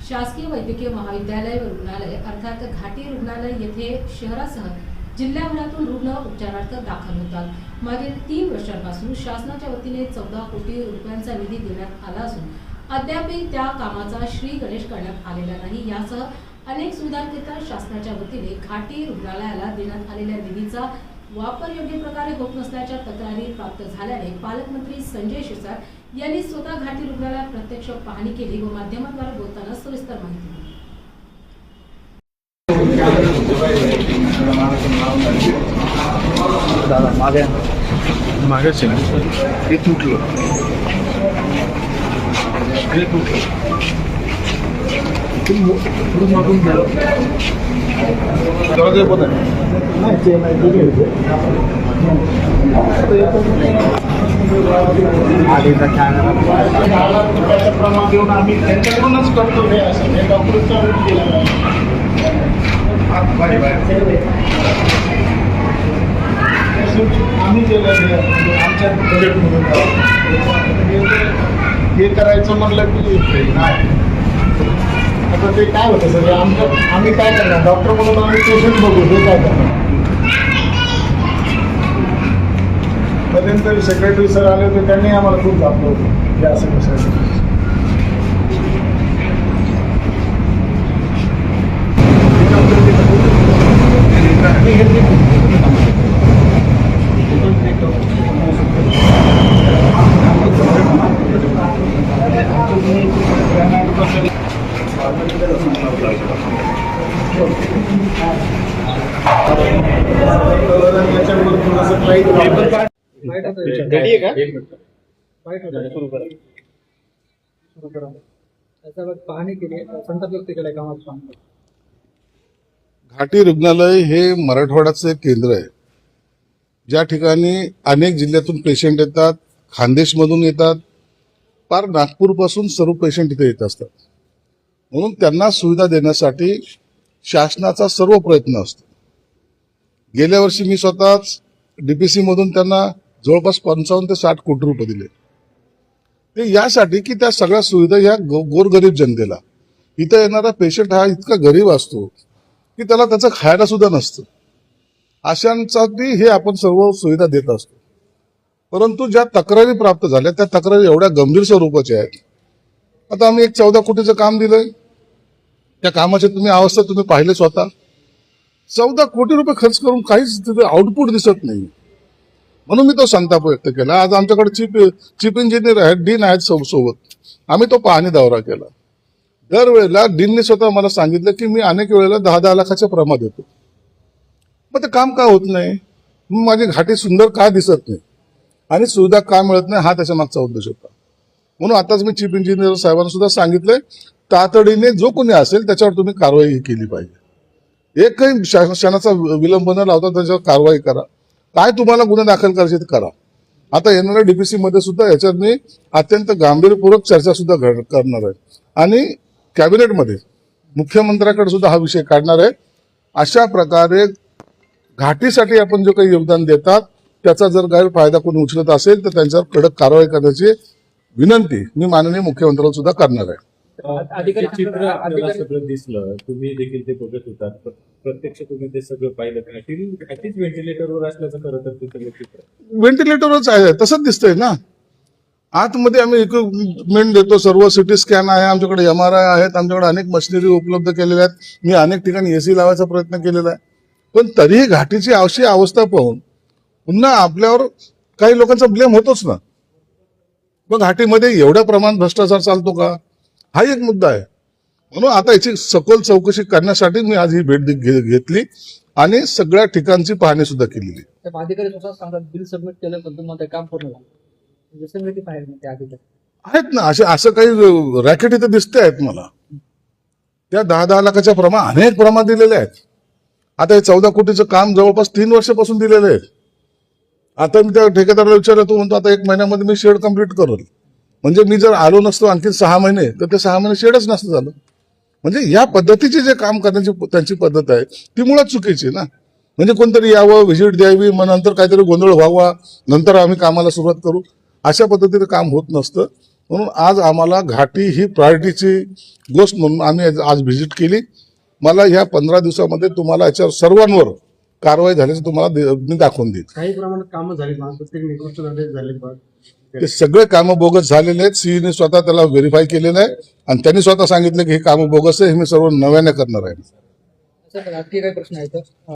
शासकीय वैद्यकीय महाविद्यालय व रुग्णालय अर्थात घाटी रुग्णालय येथे शहरासह जिल्ह्याभरातून रुग्ण उपचारार्थ दाखल होतात। मागील 3 वर्षांपासून शासनाच्या वतीने 14 कोटी रुपयांचा निधी देण्यात आला असून अद्यापही त्या कामाचा श्रीगणेश करण्यात आलेला नाही। यासह अनेक सुविधांकरिता शासनाच्या वतीने घाटी रुग्णालयाला देण्यात आलेल्या निधीचा वापर योग्य प्रकारे होत नसल्याच्या तक्रारी प्राप्त झाल्याने पालकमंत्री संजय शिरसाट यांनी स्वतः घाटी रुग्णालयात प्रत्यक्ष पाहणी केली व माध्यमांद्वारे बोलताना सविस्तर माहिती दिली। आम्ही त्यांच्याकडूनच करतो हे असं हे डॉक्टरचा रूट केला आम्ही केलं आमच्या बजेटमधून हे करायचं म्हटलं की नाही। आता ते काय होतं सर आम्ही काय करणार डॉक्टर म्हणून आम्ही पेशंट बघू हे काय करणार। मध्यंतरी सेक्रेटरी सर आले होते त्यांनी आम्हाला खूप दाखवलं होतं हे असं कसं घाटी रुग्णालय हे मराठवाड्याचं एक केंद्र आहे, ज्या ठिकाणी अनेक जिल्ह्यातून पेशंट येतात, खानदेशमधून येतात, पार नागपूरपासून सर्व पेशंट इथे येत असतात। म्हणून त्यांना सुविधा देण्यासाठी शासनाचा सर्व प्रयत्न असतो। गेल्या वर्षी मी स्वतःच डीपीसी मधून त्यांना जवळपास 55 ते 60 कोटी रुपये दिले, ते यासाठी की त्या सगळ्या सुविधा ह्या गोरगरीब जनतेला, इथं येणारा पेशंट हा इतका गरीब असतो की त्याला त्याचं खायला सुद्धा नसतं, अशांसाठी हे आपण सर्व सुविधा देत असतो। परंतु ज्या तक्रारी प्राप्त झाल्या त्या तक्रारी एवढ्या गंभीर स्वरूपाच्या आहेत। आता आम्ही एक 14 कोटीचं काम दिलंय, त्या कामाची तुम्ही अवस्था तुम्ही पाहिले स्वतः। 14 कोटी रुपये खर्च करून काहीच तिथे आउटपुट दिसत नाही, म्हणून मी तो संताप व्यक्त केला। आज आमच्याकडे चीफ इंजिनियर आहेत, डीन आहेत सोबत, आम्ही तो पाहणी दौरा केला। दरवेळेला डीनने स्वतः मला सांगितलं की मी अनेक वेळेला 10-10 लाखाच्या प्रमा देतो, मग ते काम का होत नाही, माझी घाटी सुंदर का दिसत नाही आणि सुविधा का मिळत नाही, हा त्याच्या मागचा उद्देश होता। म्हणून आताच मी चीफ इंजिनियर साहेबांना सुद्धा सांगितलंय, तातडीने जो कोणी असेल त्याच्यावर तुम्ही कारवाई केली पाहिजे। एकही शासनाचा विलंब न लावता त्याच्यावर कारवाई करा, काय तुम्हाला गुन्हे दाखल करायचे ते करा। आता येणाऱ्या डीपीसी मध्ये सुद्धा याच्यावर मी अत्यंत गांभीर्यपूर्वक चर्चा सुद्धा करणार आहे आणि कॅबिनेटमध्ये मुख्यमंत्र्याकडे सुद्धा हा विषय काढणार आहे। अशा प्रकारे घाटीसाठी आपण जो काही योगदान देतात त्याचा जर गैरफायदा कोणी उचलत असेल तर त्यांच्यावर कडक कारवाई करण्याची विनंती मी माननीय मुख्यमंत्र्यांना सुद्धा करणार आहे। चित्र आपल्याला सगळं दिसलं, तुम्ही देखील ते बघत होतात, प्रत्यक्ष तुम्ही ते सगळं पाहिलं, घाटीच व्हेंटिलेटरवर असल्याचं खरं तर ते सगळं चित्र व्हेंटिलेटरच आहे तसंच दिसतंय ना। आतमध्ये आम्ही इक्विपमेंट देतो, सर्व सिटी स्कॅन आहे आमच्याकडे, MRI आहेत आमच्याकडे, अनेक मशिनरी उपलब्ध केलेल्या आहेत, मी अनेक ठिकाणी AC लावायचा प्रयत्न केलेला आहे, पण तरीही घाटीची अशी अवस्था पाहून पुन्हा आपल्यावर काही लोकांचा ब्लेम होतोच ना। मग घाटीमध्ये एवढ्या प्रमाणात भ्रष्टाचार चालतो का, हा एक मुद्दा आहे। म्हणून आता याची सखोल चौकशी करण्यासाठी मी आज ही भेट घेतली आणि सगळ्या ठिकाणची पाहणी सुद्धा केलेली। अधिकारी स्वतः सांगतात बिल सबमिट केलं पण तुम्हाला काम पूर्ण झालं, जसं आहेत ना असं काही रॅकेट इथे दिसते आहेत मला। त्या 10-10 लाखाच्या प्रमा अनेक प्रमा दिलेल्या आहेत। आता हे 14 कोटीचं काम जवळपास 3 वर्षापासून दिलेलं आहे। आता मी त्या ठेकेदाराला विचारलं, तो म्हणतो आता 1 महिन्यामध्ये मी शेड कम्प्लीट करेल, म्हणजे मी जर आलो नसतो आणखी 6 महिने तर ते 6 महिने शेडच नसतं झालं। म्हणजे या पद्धतीचे जे काम करण्याची त्यांची पद्धत आहे ती मुळात चुकीची ना। म्हणजे कोणतरी यावं, व्हिजिट द्यावी, मग नंतर काहीतरी गोंधळ व्हावा, नंतर आम्ही कामाला सुरुवात करू, अशा पद्धतीने काम होत नसतं। म्हणून आज आम्हाला घाटी ही प्रायोरिटीची गोष्ट म्हणून आम्ही आज व्हिजिट केली. मला ह्या 15 दिवसामध्ये तुम्हाला याच्यावर सर्वांवर कारवाई झाल्याचं तुम्हाला मी दाखवून देईन. काही प्रमाणात कामं झाली प्रत्येक निकृष्ट झाले ते सगळे कामं बोगस झालेले आहेत. सीईने स्वतः त्याला व्हेरीफाय केलेलं आहे आणि त्यांनी स्वतः सांगितलं की हे कामं बोगस आहे, हे मी सर्व नव्याने करणार आहे. आणखी काही प्रश्न आहेत